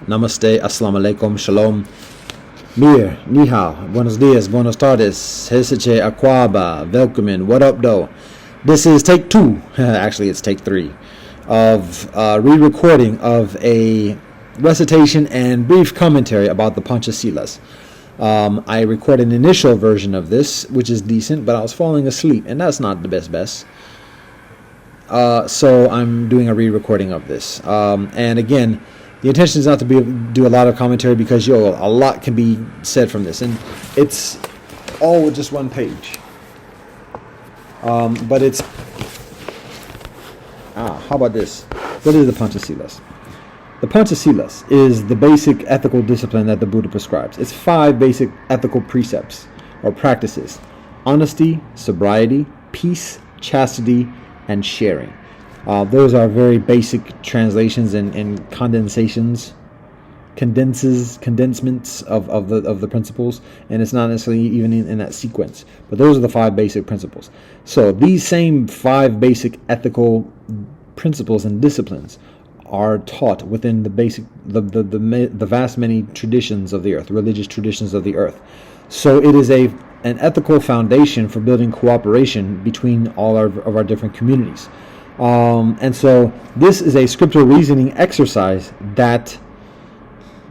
Namaste, Assalamu alaikum, Shalom, Mir, Ni hao, Buenos dias, Buenos tardes, Heseche, Aquaba, Welkomen, what up, though? This is take 2, actually it's take 3, of re-recording of a recitation and brief commentary about the Pancha Silas. I recorded an initial version of this, which is decent, but I was falling asleep, and that's not the best. So I'm doing a re-recording of this. And again, the intention is not to do a lot of commentary because, a lot can be said from this. And it's all with just one page. But it's... how about this? What is the Pancha Silas? The Pancha Silas is the basic ethical discipline that the Buddha prescribes. It's 5 basic ethical precepts or practices: honesty, sobriety, peace, chastity, and sharing. Those are very basic translations and condensments of the principles, and it's not necessarily even in that sequence. But those are the 5 basic principles. So these same 5 basic ethical principles and disciplines are taught within the vast many traditions of the earth, religious traditions of the earth. So it is an ethical foundation for building cooperation between all of our different communities. And so this is a scriptural reasoning exercise that,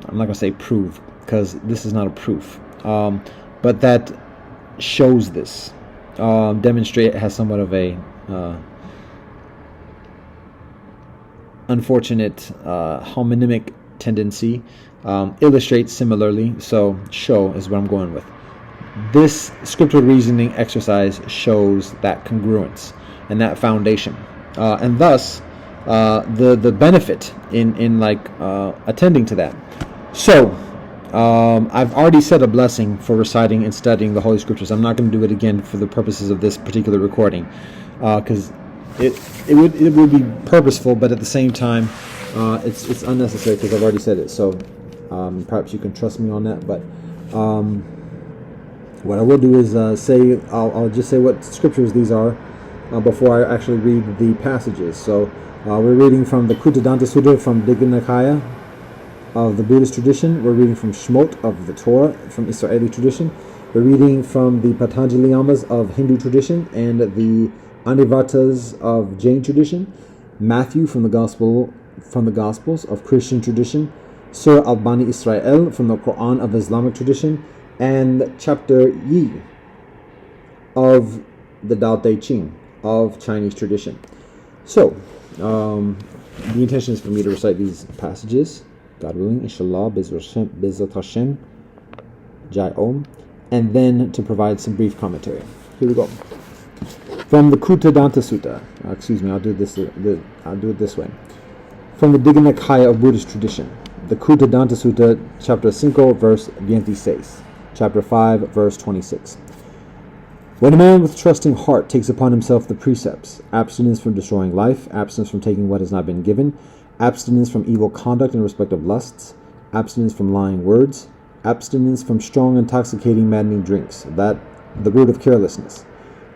I'm not going to say prove, because this is not a proof, but that shows this, has somewhat of a unfortunate homonymic tendency, illustrates similarly, so show is what I'm going with. This scriptural reasoning exercise shows that congruence and that foundation, and thus the benefit in attending to that. So I've already said a blessing for reciting and studying the Holy Scriptures. I'm not going to do it again for the purposes of this particular recording, because it would be purposeful, but at the same time it's unnecessary because I've already said it. So perhaps you can trust me on that. But what I will do is I'll just say what scriptures these are before I actually read the passages. So we're reading from the Kuttadanta Sutta from Digha Nikaya of the Buddhist tradition. We're reading from Shmot of the Torah from Israeli tradition. We're reading from the Patanjali Yamas of Hindu tradition and the Anivartas of Jain tradition. Matthew from the Gospels of Christian tradition. Surah Al-Bani Israel from the Quran of Islamic tradition, and chapter Yi of the Tao Te Ching of Chinese tradition. So, the intention is for me to recite these passages, God willing, inshallah, Bezrat Hashem, Jai Om, and then to provide some brief commentary. Here we go. From the Kuttadanta Sutta, I'll do it this way. From the Digha Nikaya of Buddhist tradition, the Kuttadanta Sutta, chapter 5, verse 26, chapter 5, verse 26. When a man with trusting heart takes upon himself the precepts: abstinence from destroying life, abstinence from taking what has not been given, abstinence from evil conduct in respect of lusts, abstinence from lying words, abstinence from strong, intoxicating, maddening drinks, that the root of carelessness.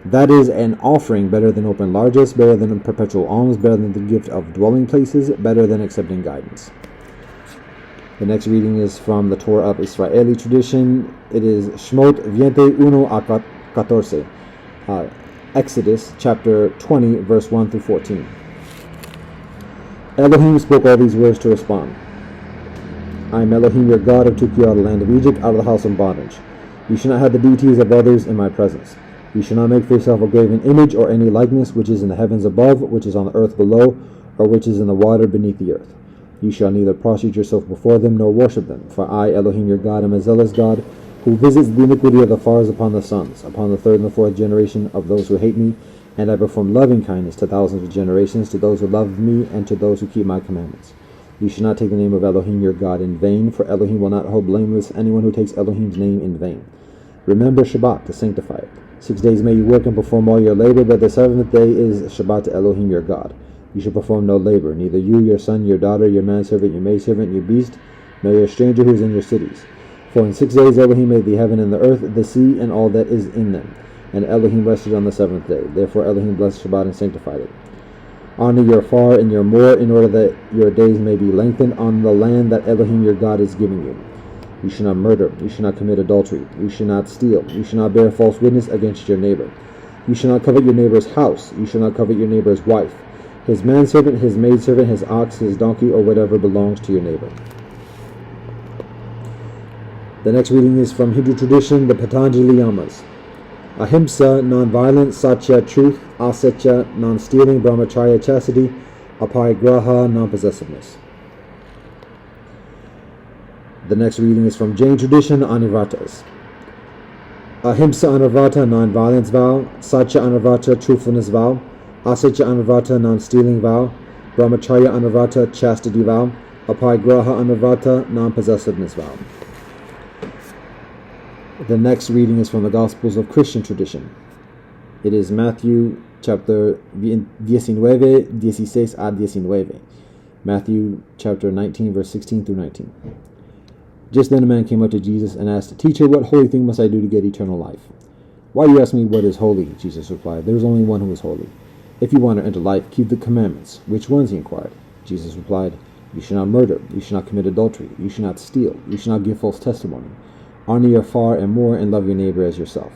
That is an offering better than open largesse, better than perpetual alms, better than the gift of dwelling places, better than accepting guidance. The next reading is from the Torah of Israeli tradition. It is Shmot 21 a 14, Exodus chapter 20, verse 1 through 14. Elohim spoke all these words to respond. I am Elohim, your God, who took you out of the land of Egypt, out of the house of bondage. You shall not have the deities of others in my presence. You shall not make for yourself a graven image or any likeness which is in the heavens above, which is on the earth below, or which is in the water beneath the earth. You shall neither prostrate yourself before them nor worship them. For I, Elohim, your God, am a zealous God, who visits the iniquity of the fathers upon the sons, upon the 3rd and the 4th generation of those who hate me, and I perform loving kindness to thousands of generations, to those who love me, and to those who keep my commandments. You shall not take the name of Elohim, your God, in vain, for Elohim will not hold blameless anyone who takes Elohim's name in vain. Remember Shabbat to sanctify it. 6 days may you work and perform all your labor, but the 7th day is Shabbat to Elohim your God. You shall perform no labor, neither you, your son, your daughter, your manservant, your maidservant, your beast, nor your stranger who is in your cities. For in 6 days Elohim made the heaven and the earth, the sea, and all that is in them. And Elohim rested on the 7th day. Therefore Elohim blessed Shabbat and sanctified it. Honor your far and your more, in order that your days may be lengthened on the land that Elohim your God is giving you. You shall not murder. You shall not commit adultery. You shall not steal. You shall not bear false witness against your neighbor. You shall not covet your neighbor's house. You shall not covet your neighbor's wife, his manservant, his maidservant, his ox, his donkey, or whatever belongs to your neighbor. The next reading is from Hindu tradition, the Patanjali Yamas. Ahimsa, non-violence; satya, truth; asatya, non-stealing; brahmacharya, chastity; aparigraha, non-possessiveness. The next reading is from Jain tradition, Anivratas. Ahimsa Anavrata, non-violence vow; satya Anavrata, truthfulness vow; asatya Anavrata, non-stealing vow; brahmacharya Anavrata, chastity vow; aparigraha Anavrata, non-possessiveness vow. The next reading is from the Gospels of Christian tradition. It is Matthew chapter 19, 16 a 19. Matthew chapter 19, verse 16 through 19. Just then a man came up to Jesus and asked, "Teacher, what holy thing must I do to get eternal life?" "Why do you ask me what is holy?" Jesus replied. "There is only one who is holy. If you want to enter life, keep the commandments." "Which ones?" he inquired. Jesus replied, "You shall not murder. You shall not commit adultery. You shall not steal. You shall not give false testimony. Honor your far and more, and love your neighbor as yourself."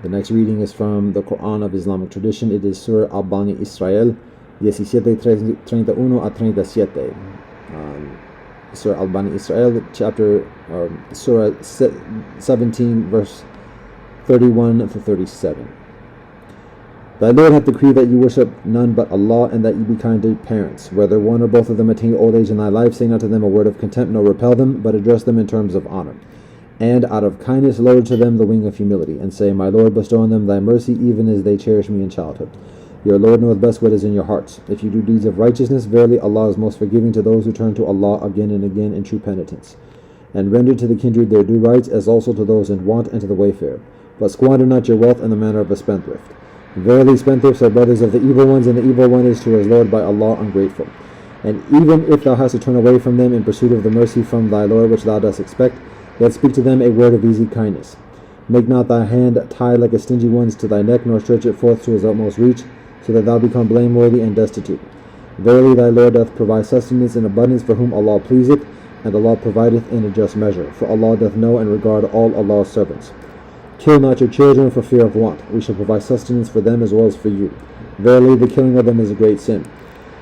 The next reading is from the Quran of Islamic tradition. It is Surah Al-Bani Israel 17:31 a 37. Surah Al-Bani Israel, Surah 17, verse 31 to 37. Thy Lord hath decreed that you worship none but Allah, and that you be kind to your parents. Whether one or both of them attain old age in thy life, say not to them a word of contempt, nor repel them, but address them in terms of honor. And out of kindness lower to them the wing of humility, and say, My Lord, bestow on them thy mercy, even as they cherish me in childhood. Your Lord knoweth best what is in your hearts. If you do deeds of righteousness, verily Allah is most forgiving to those who turn to Allah again and again in true penitence. And render to the kindred their due rights, as also to those in want and to the wayfarer. But squander not your wealth in the manner of a spendthrift. Verily spendthrifts are brothers of the evil ones, and the evil one is to his Lord by Allah ungrateful. And even if thou hast to turn away from them in pursuit of the mercy from thy Lord which thou dost expect, yet speak to them a word of easy kindness. Make not thy hand tied like a stingy one's to thy neck, nor stretch it forth to his utmost reach, so that thou become blameworthy and destitute. Verily thy Lord doth provide sustenance in abundance for whom Allah pleaseth, and Allah provideth in a just measure, for Allah doth know and regard all Allah's servants. Kill not your children for fear of want. We shall provide sustenance for them as well as for you. Verily the killing of them is a great sin.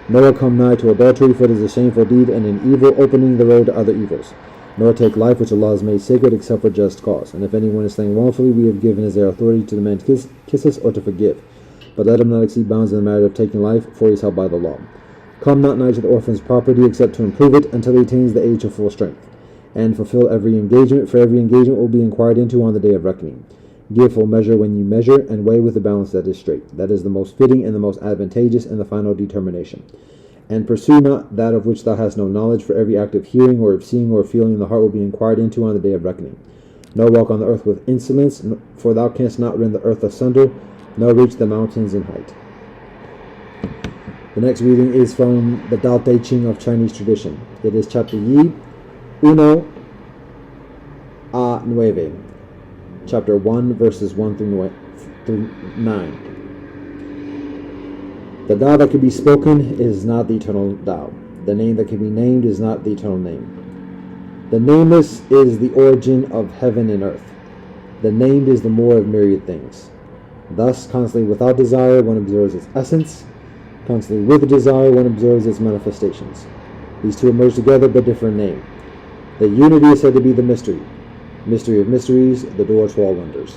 Nor come nigh to adultery, for it is a shameful deed, and an evil, opening the road to other evils. Nor take life which Allah has made sacred, except for just cause. And if anyone is slain wrongfully, we have given as their authority to the man to kiss us or to forgive. But let him not exceed bounds in the matter of taking life, for he is held by the law. Come not nigh to the orphan's property, except to improve it, until he attains the age of full strength. And fulfill every engagement, for every engagement will be inquired into on the day of reckoning. Give full measure when you measure, and weigh with a balance that is straight. That is the most fitting and the most advantageous in the final determination. And pursue not that of which thou hast no knowledge, for every act of hearing or of seeing or of feeling in the heart will be inquired into on the day of reckoning. Nor walk on the earth with insolence, for thou canst not rend the earth asunder, nor reach the mountains in height. The next reading is from the Tao Te Ching of Chinese tradition. It is chapter Yi, Uno a Nueve, chapter 1, verses 1 through 9. The Tao that can be spoken is not the eternal Tao. The name that can be named is not the eternal name. The nameless is the origin of heaven and earth. The named is the more of myriad things. Thus, constantly without desire, one observes its essence. Constantly with desire, one observes its manifestations. These two emerge together but differ in name. The unity is said to be the mystery. Mystery of mysteries, the door to all wonders.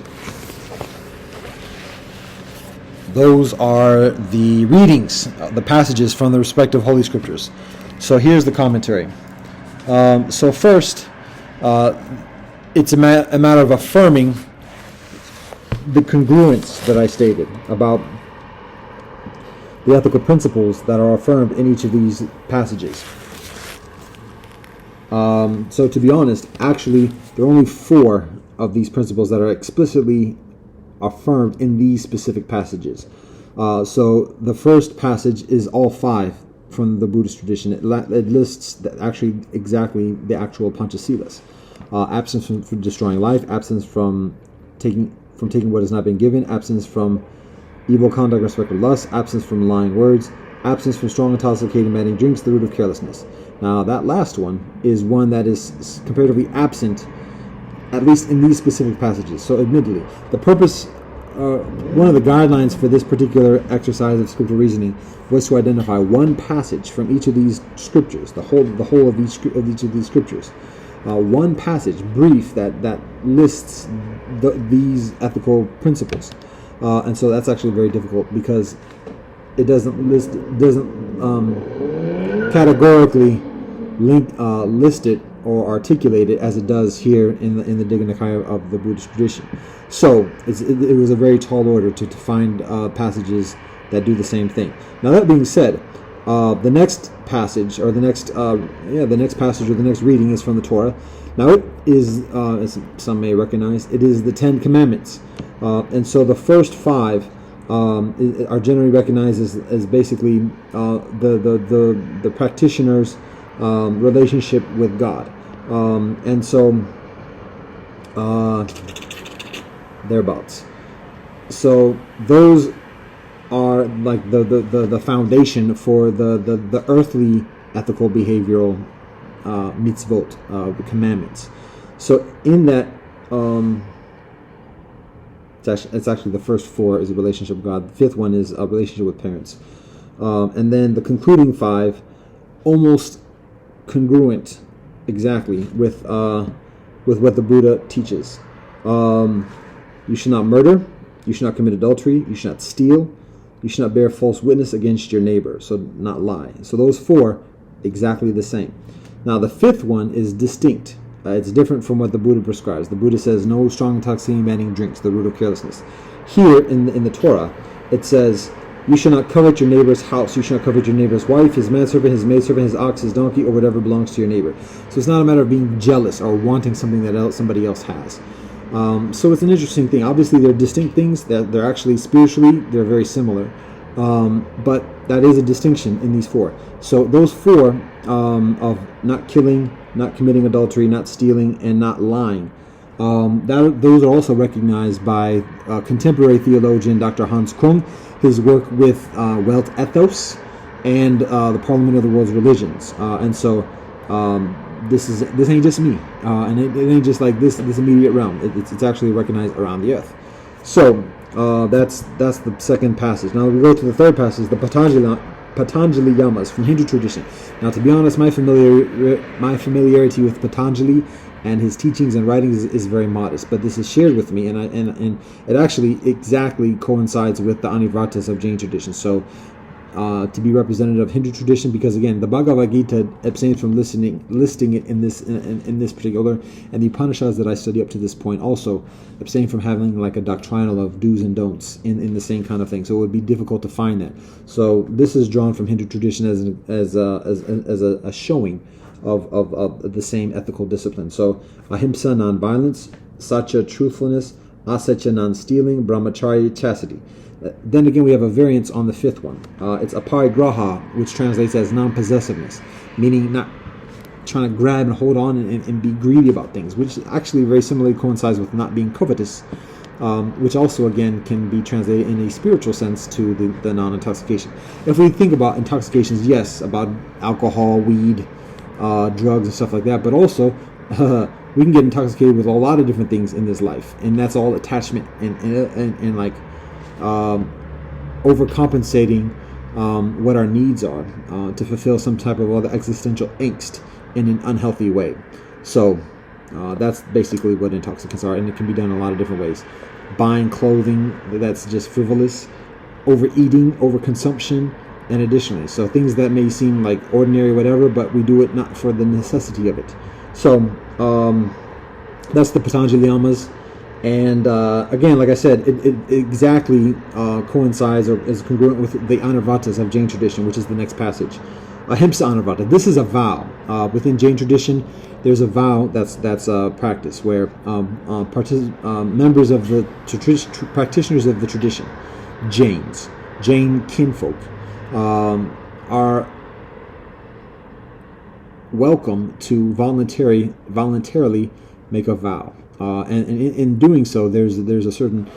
Those are the readings, the passages from the respective Holy Scriptures. So here's the commentary. So first, it's a matter of affirming the congruence that I stated about the ethical principles that are affirmed in each of these passages. So to be honest, actually, there are only 4 of these principles that are explicitly affirmed in these specific passages. So the first passage is all 5 from the Buddhist tradition. It lists actually exactly the actual Pancha Silas. Absence from destroying life, absence from taking what has not been given, absence from evil conduct, respect of lust, absence from lying words, absence from strong intoxicating maddening drinks, the root of carelessness. Now that last one is one that is comparatively absent, at least in these specific passages. So admittedly, the purpose, one of the guidelines for this particular exercise of scriptural reasoning was to identify one passage from each of these scriptures, the whole of each of these scriptures. One passage, brief, that lists these ethical principles. And so that's actually very difficult because it doesn't categorically list it or articulate it as it does here in the Digha Nikaya of the Buddhist tradition. So it was a very tall order to find passages that do the same thing. Now that being said, the next passage or the next passage or the next reading is from the Torah. Now it is, as some may recognize, it is the Ten Commandments, and so the first five are generally recognized as basically the practitioner's relationship with God, and so thereabouts. So those are like the foundation for the earthly ethical behavioral mitzvot, the commandments. So in that, it's actually the first four is a relationship with God. The fifth one is a relationship with parents, and then the concluding five, almost congruent exactly with what the Buddha teaches. You should not murder. You should not commit adultery. You should not steal. You should not bear false witness against your neighbor. So not lie. So those four, exactly the same. Now the fifth one is distinct. It's different from what the Buddha prescribes. The Buddha says no strong intoxicating maddening drinks, the root of carelessness. Here in the Torah, it says you should not covet your neighbor's house. You should not covet your neighbor's wife, his manservant, his maidservant, his ox, his donkey, or whatever belongs to your neighbor. So it's not a matter of being jealous or wanting something that somebody else has. So it's an interesting thing. Obviously, they're distinct things. They're actually spiritually, they're very similar. But that is a distinction in these four. So those four of not killing, not committing adultery, not stealing, and not lying, those are also recognized by contemporary theologian Dr. Hans Kung, his work with Welt Ethos and the Parliament of the World's Religions. And so this ain't just me, and it ain't just like this immediate realm. It's actually recognized around the earth. So that's the second passage. Now we go to the third passage, the Patanjali Yamas from Hindu tradition. Now, to be honest, my familiarity with Patanjali and his teachings and writings is very modest, but this is shared with me, and it actually exactly coincides with the Anivratas of Jain tradition. So to be representative of Hindu tradition, because again, the Bhagavad Gita abstains from listing it in this particular, and the Upanishads that I study up to this point also abstain from having like a doctrinal of do's and don'ts in the same kind of thing. So it would be difficult to find that. So this is drawn from Hindu tradition as a showing of the same ethical discipline. So ahimsa, non-violence; satya, truthfulness; asatya, non-stealing; brahmacharya, chastity. Then again, we have a variance on the fifth one. It's aparigraha, which translates as non-possessiveness, meaning not trying to grab and hold on and be greedy about things, which actually very similarly coincides with not being covetous, which also again can be translated in a spiritual sense to the non-intoxication. If we think about intoxications, yes, about alcohol, weed, drugs and stuff like that, but also we can get intoxicated with a lot of different things in this life, and that's all attachment and like overcompensating what our needs are to fulfill some type of other existential angst in an unhealthy way. So that's basically what intoxicants are, and it can be done in a lot of different ways. Buying clothing that's just frivolous, overeating, overconsumption, and additionally, so things that may seem like ordinary, whatever, but we do it not for the necessity of it. So that's the Patanjali Yamas. And again, like I said, it exactly coincides or is congruent with the Anivratas of Jain tradition, which is the next passage. Ahimsa Anavrata. This is a vow. Within Jain tradition, there's a vow that's practiced where members of the practitioners of the tradition, Jain kinfolk, are welcome to voluntarily make a vow. And in doing so, there's a certain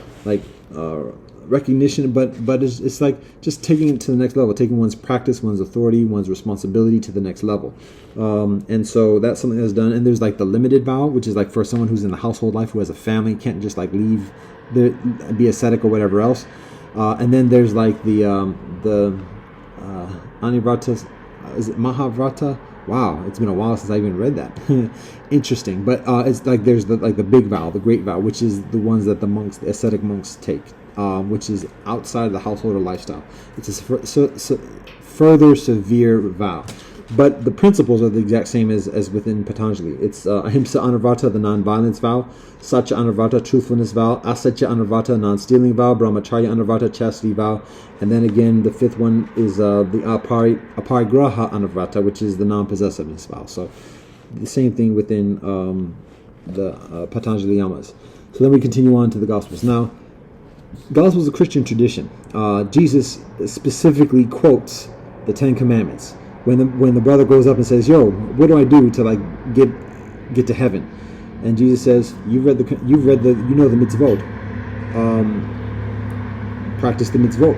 recognition, but it's like just taking it to the next level, taking one's practice, one's authority, one's responsibility to the next level. And so that's something that's done. And there's like the limited vow, which is like for someone who's in the household life, who has a family, can't just like leave, be ascetic or whatever else. And then there's like the Anivrata, is it Mahavrata? Wow, it's been a while since I even read that. Interesting, but it's like there's the big vow, the great vow, which is the ones that the ascetic monks take, which is outside of the household or lifestyle. It's a further severe vow, but the principles are the exact same as within Patanjali. It's Ahimsa Anurvata, the non-violence vow; Satya Anurvata, truthfulness vow; Asatya Anurvata, non-stealing vow; Brahmacharya Anurvata, chastity vow; and then again the fifth one is the Aparigraha Anurvata, which is the non-possessiveness vow. So the same thing within the Patanjali Yamas. So then we continue on to the Gospels. Now, Gospels is a Christian tradition. Jesus specifically quotes the Ten Commandments. When the brother goes up and says, "Yo, what do I do to like get to heaven?" And Jesus says, "You know the mitzvot. Practice the mitzvot."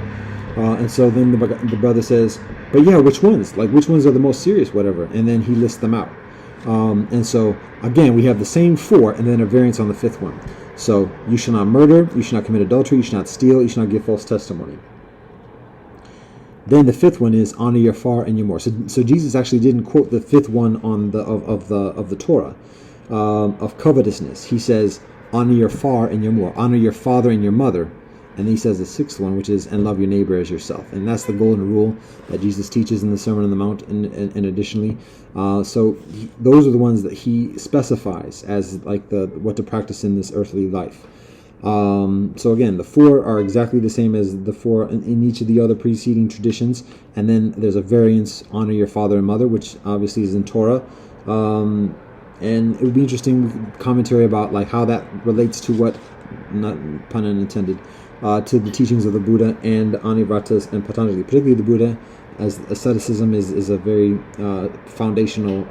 And so then the brother says, "But yeah, which ones? Like which ones are the most serious, whatever?" And then he lists them out. And so again, we have the same four, and then a variance on the fifth one. So you shall not murder, you shall not commit adultery, you shall not steal, you shall not give false testimony. Then the fifth one is honor your far and your more. So Jesus actually didn't quote the fifth one on of the Torah of covetousness. He says honor your far and your more, honor your father and your mother, and he says the sixth one, which is and love your neighbor as yourself. And that's the golden rule that Jesus teaches in the Sermon on the Mount. And additionally, so those are the ones that he specifies as like what to practice in this earthly life. So again, the four are exactly the same as the four in each of the other preceding traditions, and then there's a variance: honor your father and mother, which obviously is in Torah. And it would be interesting commentary about like how that relates to what, not pun unintended, to the teachings of the Buddha and Anivratas and Patanjali, particularly the Buddha, as asceticism is a very foundational,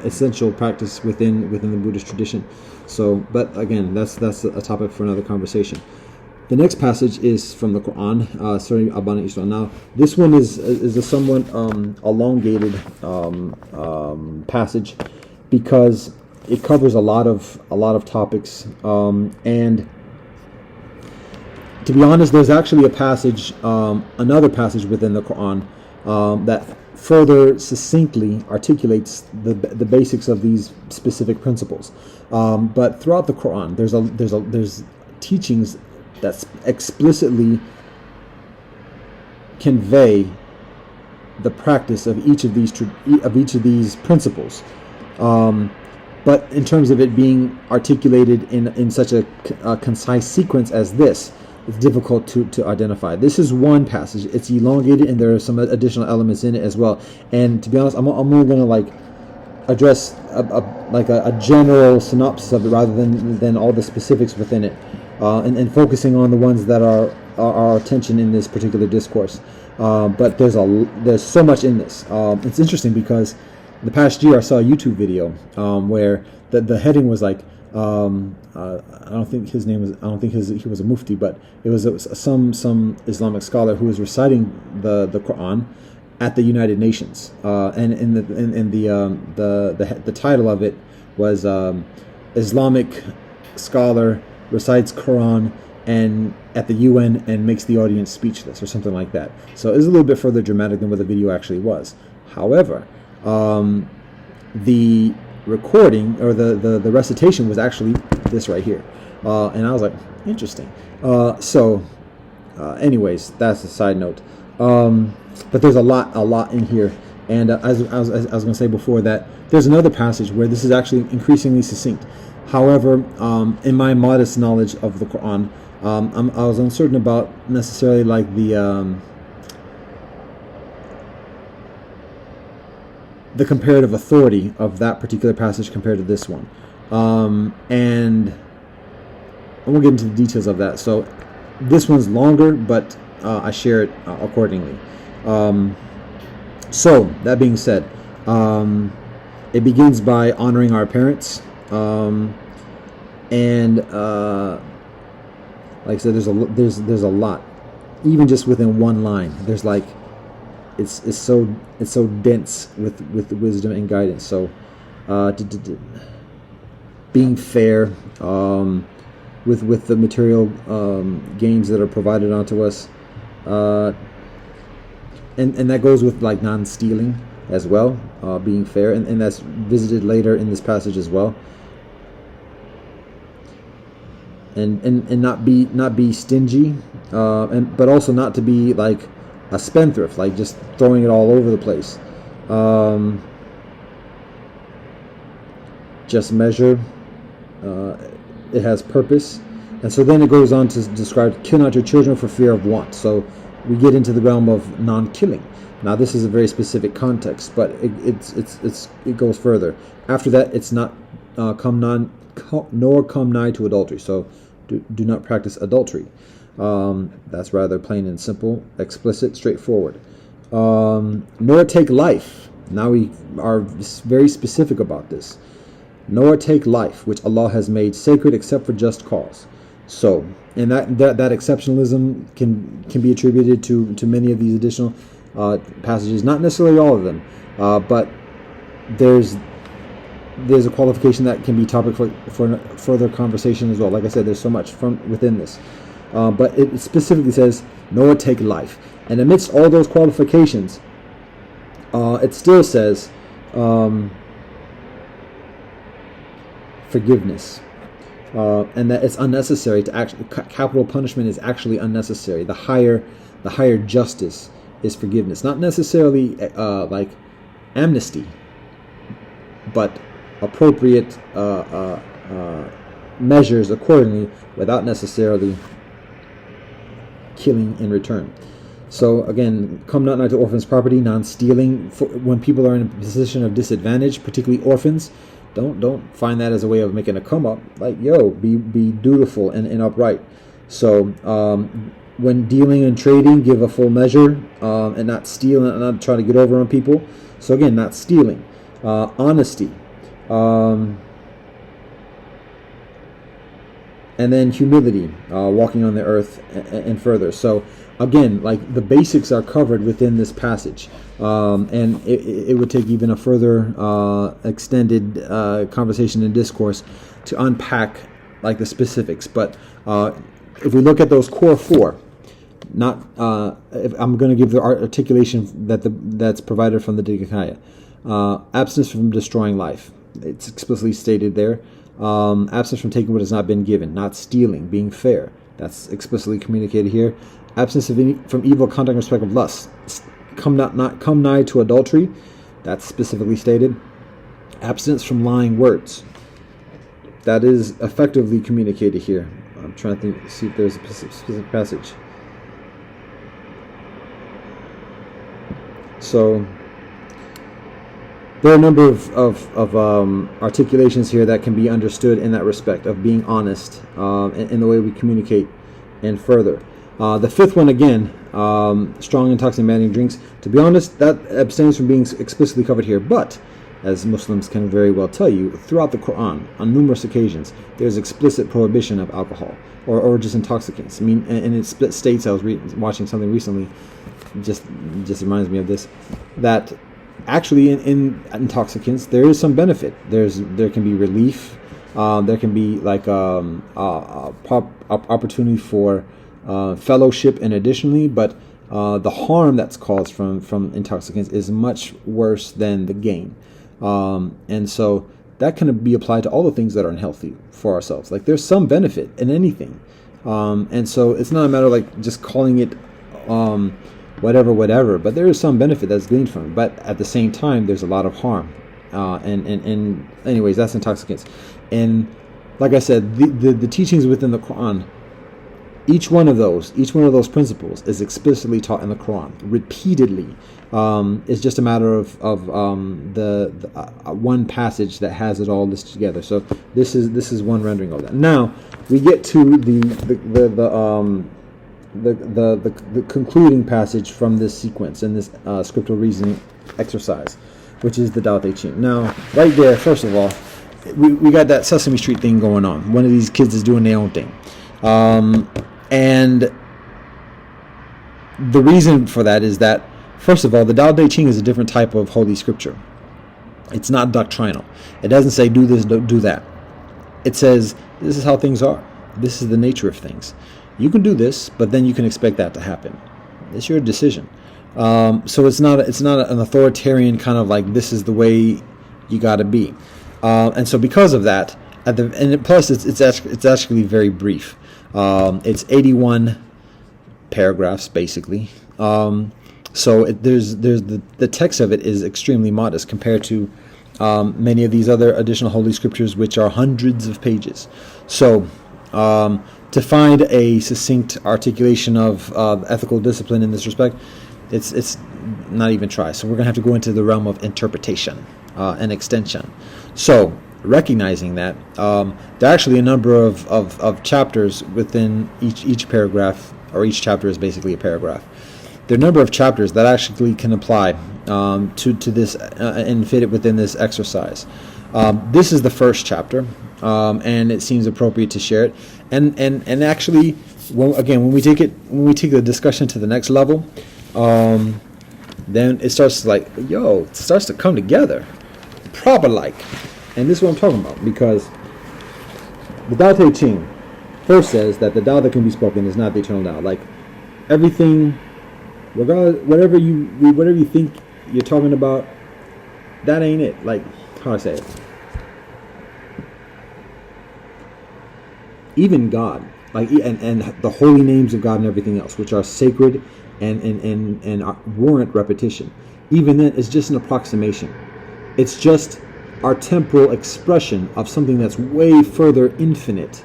essential practice within the Buddhist tradition. So, but again, that's a topic for another conversation. The next passage is from the Quran, Surah Al-Bani Israel. Now, this one is a somewhat elongated passage because it covers a lot of topics, and to be honest, there's actually a passage, another passage within the Quran that further succinctly articulates the basics of these specific principles. But throughout the Quran, there's teachings that explicitly convey the practice of each of these principles. But in terms of it being articulated in such a concise sequence as this, it's difficult to identify. This is one passage. It's elongated, and there are some additional elements in it as well. And to be honest, I'm only going to like address a general synopsis of it rather than all the specifics within it, and focusing on the ones that are our attention in this particular discourse. But there's so much in this. It's interesting because the past year I saw a YouTube video where the heading was like, I don't think his name was. I don't think he was a mufti, but it was some Islamic scholar who was reciting the Quran at the United Nations, and the title of it was Islamic scholar recites Quran and at the UN and makes the audience speechless, or something like that. So it was a little bit further dramatic than what the video actually was. However, the recording or the recitation was actually this right here, and I was like, interesting. Anyways, that's a side note. But there's a lot in here, and as I was going to say before that, there's another passage where this is actually increasingly succinct. However, in my modest knowledge of the Quran, I was uncertain about necessarily like the comparative authority of that particular passage compared to this one, and I won't get into the details of that. So this one's longer, but I share it accordingly. So that being said, it begins by honoring our parents, and like I said, there's a lot. even just within one line, there's like it's so dense with wisdom and guidance. So being fair with the material gains that are provided onto us, and that goes with like non-stealing as well, being fair, and that's visited later in this passage as well. And not be stingy, but also not to be like a spendthrift, like just throwing it all over the place. Just measure. It has purpose, and so then it goes on to describe, kill not your children for fear of want. So we get into the realm of non-killing. Now this is a very specific context, but it goes further. After that, it's not nor come nigh to adultery. So do not practice adultery. That's rather plain and simple, explicit, straightforward. Nor take life. Now we are very specific about this. Nor take life, which Allah has made sacred except for just cause. So, and that exceptionalism can be attributed to many of these additional passages, not necessarily all of them, but there's a qualification that can be topic for further conversation as well. Like I said, there's so much from within this, but it specifically says, nor take life. And amidst all those qualifications, it still says forgiveness, and that it's unnecessary to actually, capital punishment is actually unnecessary. The higher justice is forgiveness, not necessarily like amnesty, but appropriate measures accordingly without necessarily killing in return. So again, come not nigh to orphans' property, non-stealing. When people are in a position of disadvantage, particularly orphans, don't find that as a way of making a come up. Like, be dutiful and upright. So when dealing and trading, give a full measure, and not steal and not try to get over on people. So again, not stealing, honesty, and then humility, walking on the earth, and further. So again, like the basics are covered within this passage, and it would take even a further extended conversation and discourse to unpack like the specifics. But if we look at those core four, not if I'm going to give the articulation that's provided from the Digakaya. Abstinence from destroying life. It's explicitly stated there. Abstinence from taking what has not been given. Not stealing. Being fair. That's explicitly communicated here. Abstinence from evil conduct in respect of lust. Come nigh to adultery. That's specifically stated. Abstinence from lying words. That is effectively communicated here. I'm trying to see if there's a specific passage. So there are a number of articulations here that can be understood in that respect of being honest in the way we communicate and further. The fifth one, again, strong intoxicating drinks. To be honest, that abstains from being explicitly covered here. But, as Muslims can very well tell you, throughout the Quran, on numerous occasions, there's explicit prohibition of alcohol or just intoxicants. I mean, and it states, I was watching something recently, just reminds me of this, that actually in intoxicants there is some benefit. There can be relief. There can be like opportunity for fellowship, and additionally, but the harm that's caused from intoxicants is much worse than the gain, and so that can be applied to all the things that are unhealthy for ourselves. Like there's some benefit in anything, and so it's not a matter of like just calling it whatever, but there is some benefit that's gleaned from it. But at the same time, there's a lot of harm, and anyways, that's intoxicants. And like I said, the teachings within the Quran, each one of those principles is explicitly taught in the Quran repeatedly. It's just a matter of the one passage that has it all listed together. So this is one rendering of that. Now we get to the concluding passage from this sequence in this scriptural reasoning exercise, which is the Tao Te Ching. Now, right there, first of all, we got that Sesame Street thing going on. One of these kids is doing their own thing, and the reason for that is that, first of all, the Tao Te Ching is a different type of holy scripture. It's not doctrinal. It doesn't say do this, don't do that. It says this is how things are. This is the nature of things. You can do this, but then you can expect that to happen. It's your decision. So it's not an authoritarian kind of like this is the way you got to be. And so because of that, plus it's actually very brief. It's 81 paragraphs basically. So there's the text of it is extremely modest compared to many of these other additional holy scriptures, which are hundreds of pages. So to find a succinct articulation of ethical discipline in this respect, it's not even try. So we're going to have to go into the realm of interpretation and extension. So recognizing that, there are actually a number of chapters within each paragraph, or each chapter is basically a paragraph. There are a number of chapters that actually can apply to this and fit it within this exercise. This is the first chapter, and it seems appropriate to share it. And actually, when we take the discussion to the next level, then it starts it starts to come together, proper like. And this is what I'm talking about, because the Tao Te Ching first says that the Tao that can be spoken is not the eternal Tao. Like everything, regardless, whatever you think you're talking about, that ain't it. Like, how do I say it? Even God, like, and the holy names of God and everything else, which are sacred and warrant repetition, even then, it's just an approximation. It's just our temporal expression of something that's way further infinite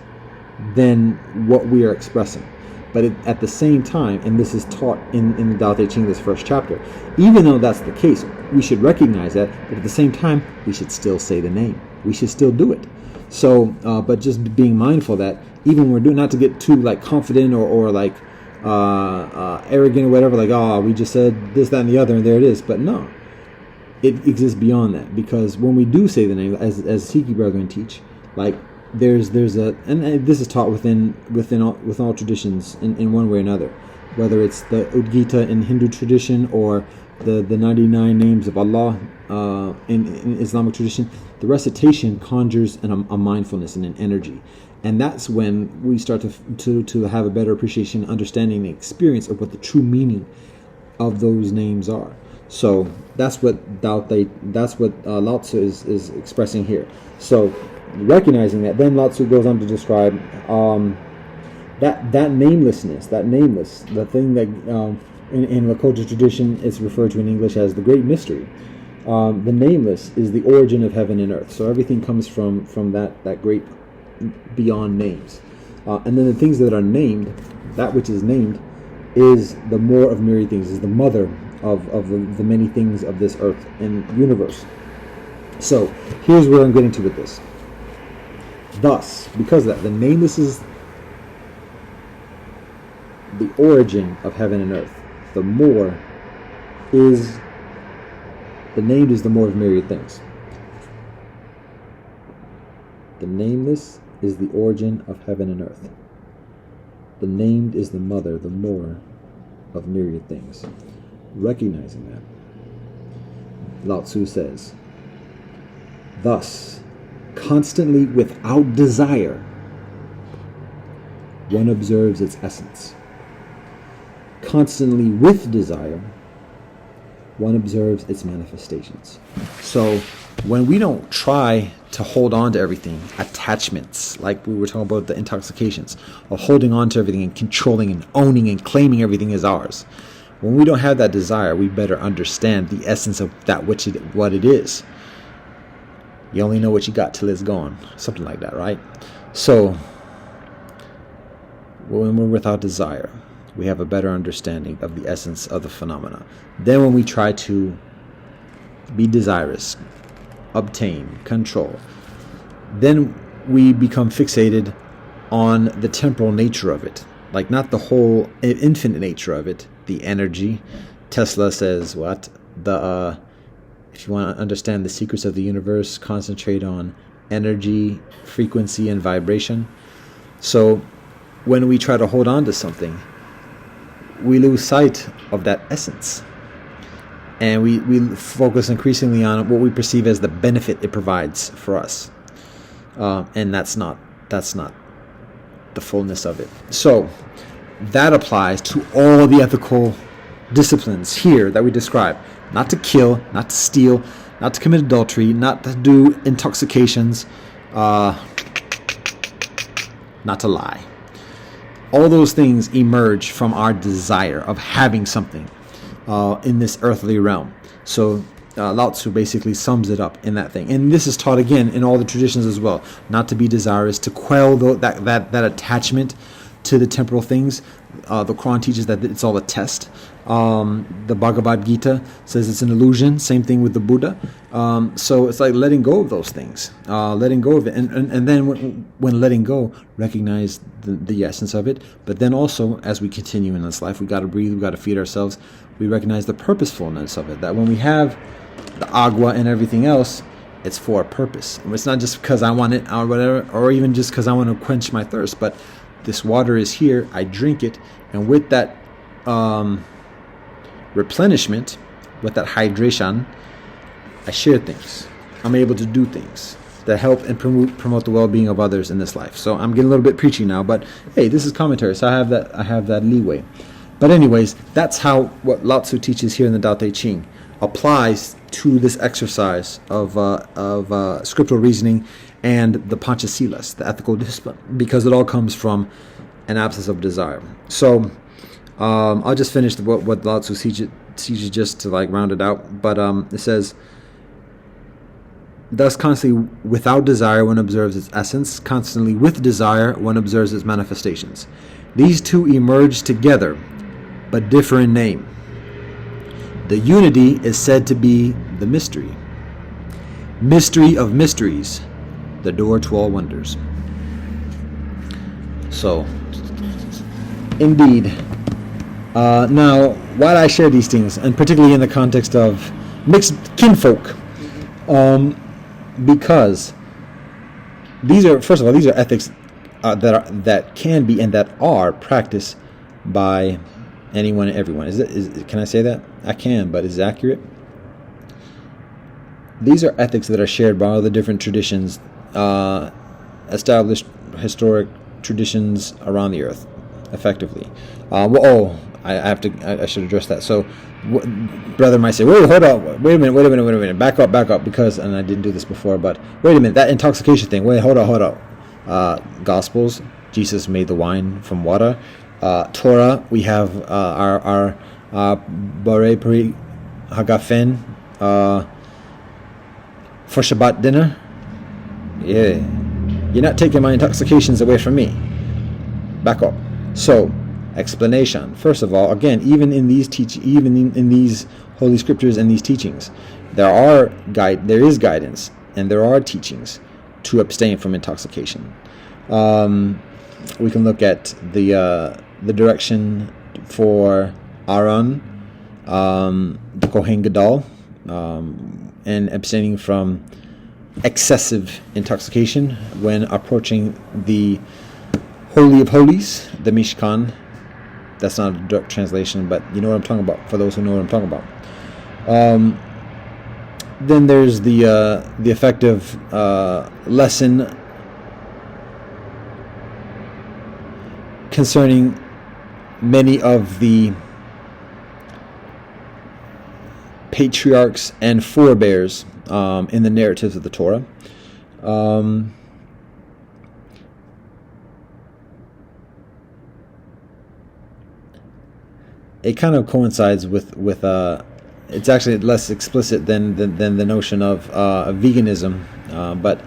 than what we are expressing. But at the same time, and this is taught in the Tao Te Ching, this first chapter, even though that's the case, we should recognize that, but at the same time, we should still say the name. We should still do it. So, but just being mindful that even when we're doing, not to get too like confident or like arrogant or whatever, like, oh, we just said this, that, and the other, and there it is. But no, it exists beyond that, because when we do say the name, as Sikhi brethren teach, like there's a, and this is taught within all traditions in one way or another, whether it's the Udgita in Hindu tradition or the 99 names of Allah in Islamic tradition. The recitation conjures a mindfulness and an energy, and that's when we start to have a better appreciation, understanding, and experience of what the true meaning of those names are. So that's what Lao Tzu is expressing here. So recognizing that, then Lao Tzu goes on to describe that namelessness, the thing that in Lakota tradition is referred to in English as the great mystery. The nameless is the origin of heaven and earth. So everything comes from that great beyond names. And then the things that are named, that which is named, is the more of myriad things, is the mother of the many things of this earth and universe. So here's where I'm getting to with this. Thus, because of that, the nameless is the origin of heaven and earth. The more is the named is the more of myriad things. The nameless is the origin of heaven and earth. The named is the mother, the more of myriad things. Recognizing that, Lao Tzu says, thus, constantly without desire, one observes its essence. Constantly with desire, one observes its manifestations. So when we don't try to hold on to everything, attachments, like we were talking about the intoxications, of holding on to everything and controlling and owning and claiming everything as ours, when we don't have that desire, we better understand the essence of that what it is. You only know what you got till it's gone. Something like that, right? So when we're without desire, we have a better understanding of the essence of the phenomena. Then when we try to be desirous, obtain, control, then we become fixated on the temporal nature of it, like not the whole infinite nature of it, the energy. Tesla says what? If you want to understand the secrets of the universe, concentrate on energy, frequency, and vibration. So when we try to hold on to something, we lose sight of that essence, and we focus increasingly on what we perceive as the benefit it provides for us, and that's not the fullness of it. So that applies to all the ethical disciplines here that we describe: not to kill, not to steal, not to commit adultery, not to do intoxications, not to lie. All those things emerge from our desire of having something in this earthly realm. So Lao Tzu basically sums it up in that thing. And this is taught again in all the traditions as well. Not to be desirous, to quell that attachment to the temporal things. The Quran teaches that it's all a test. The Bhagavad Gita says it's an illusion. Same thing with the Buddha. So it's like letting go of those things, letting go of it, and then when letting go, recognize the essence of it. But then also, as we continue in this life, we got to breathe, we got to feed ourselves. We recognize the purposefulness of it. That when we have the agua and everything else, it's for a purpose. It's not just because I want it or whatever, or even just because I want to quench my thirst. But this water is here. I drink it, and with that replenishment, with that hydration, I share things. I'm able to do things that help and promote the well-being of others in this life. So I'm getting a little bit preachy now, but hey, this is commentary, so I have that leeway. But anyways, that's how what Lao Tzu teaches here in the Tao Te Ching applies to this exercise of scriptural reasoning and the Pancha Silas, the ethical discipline, because it all comes from an absence of desire. So I'll just finish what Lao Tzu teaches just to like round it out. But it says, thus constantly without desire one observes its essence, constantly with desire one observes its manifestations. These two emerge together, but differ in name. The unity is said to be the mystery. Mystery of mysteries, the door to all wonders. So, indeed. Now, why do I share these things, and particularly in the context of mixed kinfolk? Because these are, first of all, these are ethics that can be and that are practiced by anyone and everyone. Can I say that? I can, but is it accurate? These are ethics that are shared by all the different traditions, established historic traditions around the earth, effectively. I should address that. So, brother might say, wait a minute, back up, because, and I didn't do this before, but wait a minute, that intoxication thing, hold up. Gospels, Jesus made the wine from water. Torah, we have our Borei Pri Hagafen for Shabbat dinner. Yeah, you're not taking my intoxications away from me. Back up. So, explanation. First of all, again, even in these in these holy scriptures and these teachings, there is guidance and there are teachings to abstain from intoxication. We can look at the direction for Aaron, the Kohen Gadol, and abstaining from excessive intoxication when approaching the Holy of Holies, the Mishkan. That's not a direct translation, but you know what I'm talking about, for those who know what I'm talking about. Then there's the effective lesson concerning many of the patriarchs and forebears in the narratives of the Torah. It kind of coincides with it's actually less explicit than the notion of veganism, but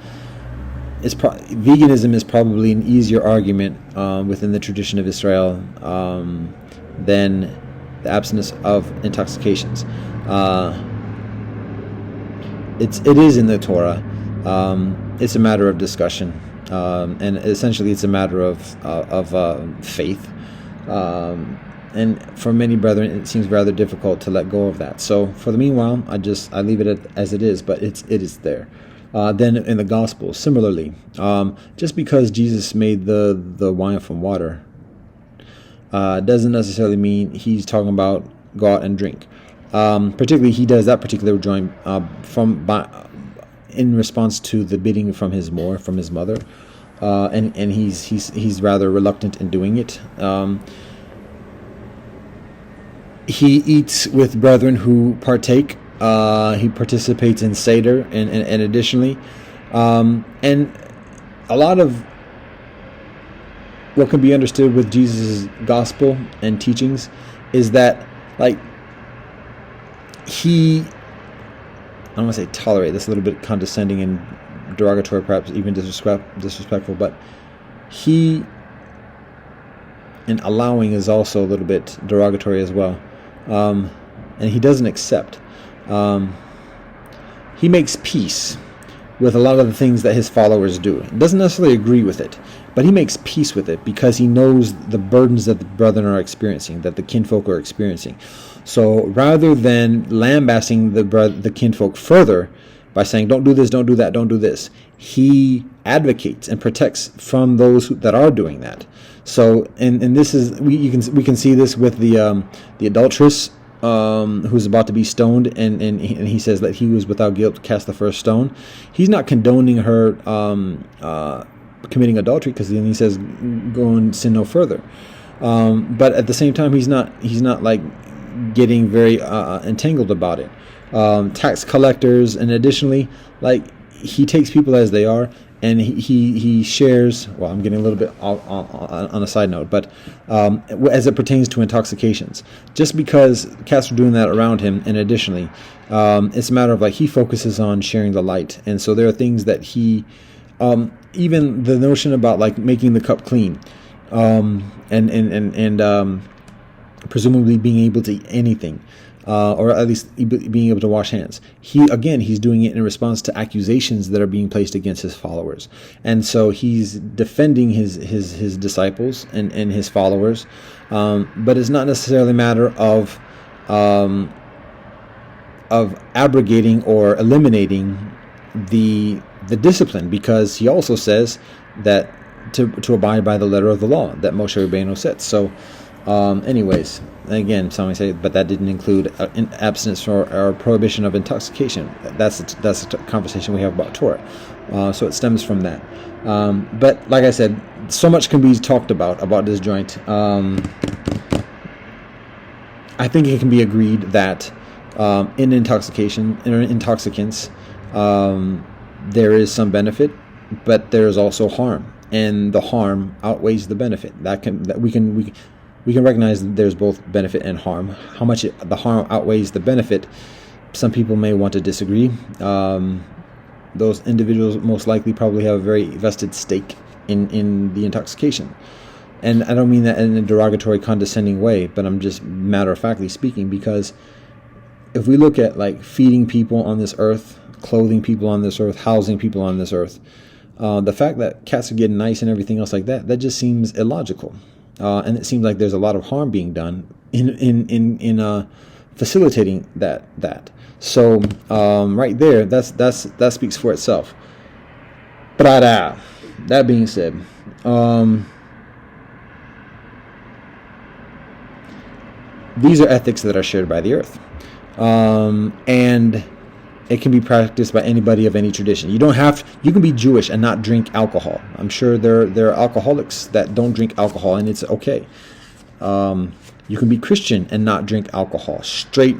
veganism is probably an easier argument within the tradition of Israel than the absence of intoxications. It is in the Torah. It's a matter of discussion, and essentially it's a matter of faith. And for many brethren, it seems rather difficult to let go of that. So for the meanwhile, I leave it as it is, but it is there. Then in the Gospels, similarly, just because Jesus made the wine from water, doesn't necessarily mean he's talking about go out and drink. Particularly, he does that particular joint in response to the bidding from his mother, and he's rather reluctant in doing it. He eats with brethren who partake. He participates in Seder, and additionally, and a lot of what can be understood with Jesus' gospel and teachings is that, like, he, I don't want to say tolerate, that's a little bit condescending and derogatory, perhaps even disrespectful, but he, in allowing, is also a little bit derogatory as well. And he doesn't accept. He makes peace with a lot of the things that his followers do. He doesn't necessarily agree with it, but he makes peace with it because he knows the burdens that the brethren are experiencing, that the kinfolk are experiencing. So rather than lambasting the kinfolk further by saying, don't do this, don't do that, don't do this, he advocates and protects from those that are doing that. So, and this is, we can see this with the adulteress who's about to be stoned, and he says that he was without guilt cast the first stone. He's not condoning her committing adultery, because then he says go and sin no further. But at the same time, he's not like getting very entangled about it. Tax collectors, and additionally, like, he takes people as they are, and he shares. Well, I'm getting a little bit on a side note, but as it pertains to intoxications, just because cats are doing that around him, and additionally, it's a matter of, like, he focuses on sharing the light, and so there are things that he, even the notion about, like, making the cup clean, and presumably being able to eat anything. Or at least being able to wash hands. He's doing it in response to accusations that are being placed against his followers, and so he's defending his disciples and his followers. But it's not necessarily a matter of abrogating or eliminating the discipline, because he also says that to abide by the letter of the law that Moshe Rabbeinu said. So, anyways. Again, somebody say, but that didn't include abstinence or prohibition of intoxication. That's a conversation we have about Torah. So it stems from that. But like I said, so much can be talked about this joint. I think it can be agreed that in intoxicants, there is some benefit, but there is also harm, and the harm outweighs the benefit. We can recognize that there's both benefit and harm. How much the harm outweighs the benefit, some people may want to disagree. Those individuals most likely probably have a very vested stake in the intoxication. And I don't mean that in a derogatory, condescending way, but I'm just matter-of-factly speaking, because if we look at, like, feeding people on this earth, clothing people on this earth, housing people on this earth, the fact that cats are getting nice and everything else like that just seems illogical. And it seems like there's a lot of harm being done in facilitating that. So right there, that speaks for itself. But that being said, these are ethics that are shared by the earth, and it can be practiced by anybody of any tradition. You can be Jewish and not drink alcohol. I'm sure there are alcoholics that don't drink alcohol, and it's okay. You can be Christian and not drink alcohol. Straight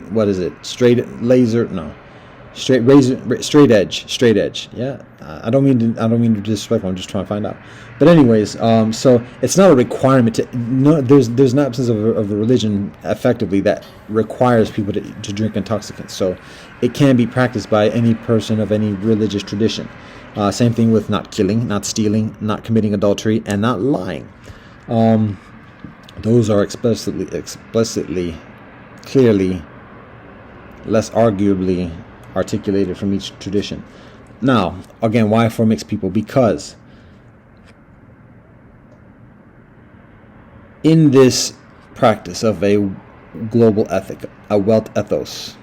edge. Yeah. I don't mean to be disrespectful. I'm just trying to find out. But anyways, so it's not a requirement there's an absence of a religion effectively that requires people to drink intoxicants. So it can be practiced by any person of any religious tradition. Same thing with not killing, not stealing, not committing adultery, and not lying. Those are explicitly, clearly, less arguably articulated from each tradition. Now, again, why for mixed people? Because in this practice of a global ethic, a wealth ethos,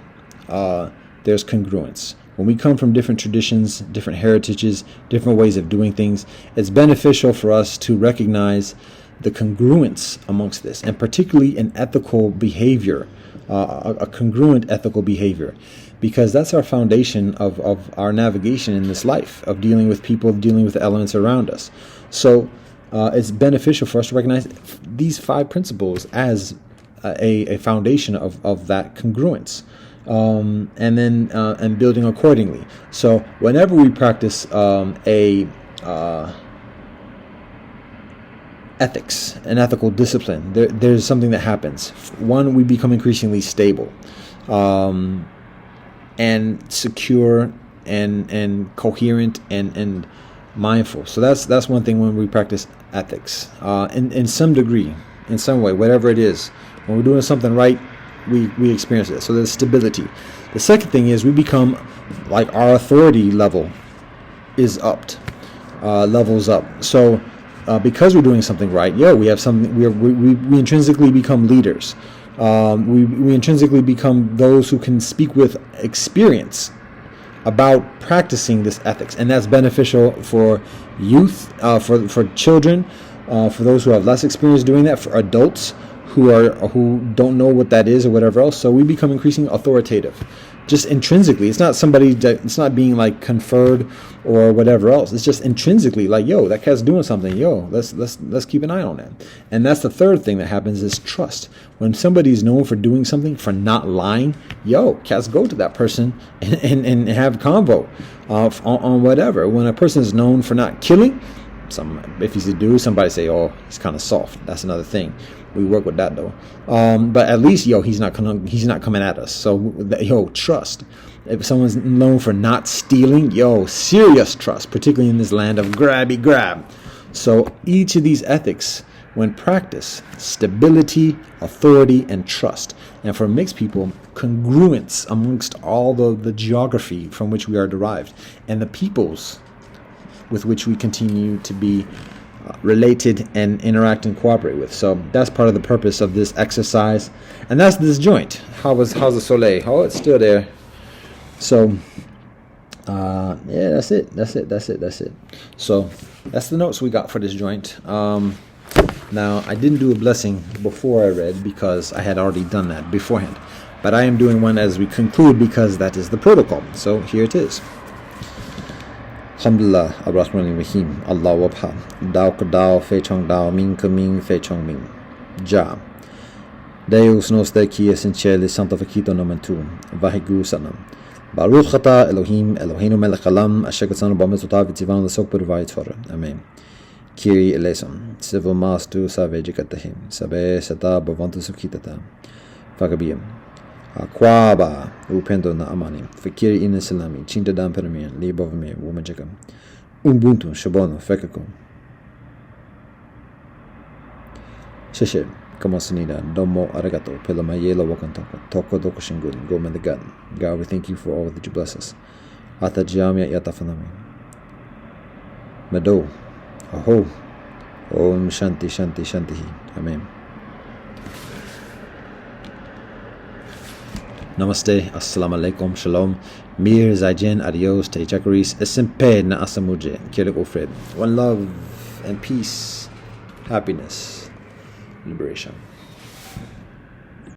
there's congruence. When we come from different traditions, different heritages, different ways of doing things, it's beneficial for us to recognize the congruence amongst this, and particularly an ethical behavior, a congruent ethical behavior, because that's our foundation of our navigation in this life, of dealing with people, dealing with the elements around us. So it's beneficial for us to recognize these 5 principles as a foundation of that congruence, and then and building accordingly. So whenever we practice ethics and ethical discipline, there's something that happens. One, we become increasingly stable, and secure, and coherent, and mindful. So that's one thing when we practice ethics, in some degree, in some way, whatever it is. When we're doing something right, we experience it. So there's stability. The second thing is we become, like, our authority level is upped, levels up. So because we're doing something right, we have something. We intrinsically become leaders. We intrinsically become those who can speak with experience about practicing this ethics, and that's beneficial for youth, for children, for those who have less experience doing that, for adults who don't know what that is or whatever else. So we become increasingly authoritative, just intrinsically. It's not it's not being like conferred or whatever else. It's just intrinsically like, that cat's doing something. Let's keep an eye on that. And that's the third thing that happens, is trust. When somebody's known for doing something, for not lying, cats go to that person and have convo on whatever. When a person is known for not killing, if he's a dude, somebody say, he's kind of soft. That's another thing. We work with that though. But at least, he's not coming at us. So, trust. If someone's known for not stealing, serious trust, particularly in this land of grabby grab. So each of these ethics, when practiced, stability, authority, and trust. And for mixed people, congruence amongst all the geography from which we are derived, and the peoples with which we continue to be related and interact and cooperate with. So that's part of the purpose of this exercise, and that's this joint. How's the soleil? It's still there. So that's it. So that's the notes we got for this joint. Now, I didn't do a blessing before I read because I had already done that beforehand, but I am doing one as we conclude because that is the protocol. So here it is. Alhamdulillah, Ar-Rahman Ar-Rahim, Allah Wabha, Dao Kadao, Fei Chong Dao, Ming Kaming, Fei Chong Ming, Ja. Deus nos de quies in cieli santificato nomen tuum, Vahigu Sanam. Baruch Ata Elohim, Eloheinu melech haolam, asher katzanu b'mitzvotav v'tzivan l'sok b'dvarai Torah. Amen. Kyrie eleison, sivu mastu save jikatahim, sabe sata b'vantu sukitata. Fakabiyam. Akwaba upendo na amani, fikiri ina salami, cinta dan peramian, libovame, wumajaka. Ubuntu, shabono, fekako. Sheshe, kamasanida, domo arigato, pelama yelo wakantoko, toko doko shingun, go mendigan. God, we thank you for all that you bless us. Ata jamia yatafanami. Mado, aho, om shanti shanti shantihi. Amen. Namaste, assalamu alaikum, shalom, mir, zaijen, adios, te chakaris, esempe na asamuje, kirik ofred. One love and peace, happiness, liberation.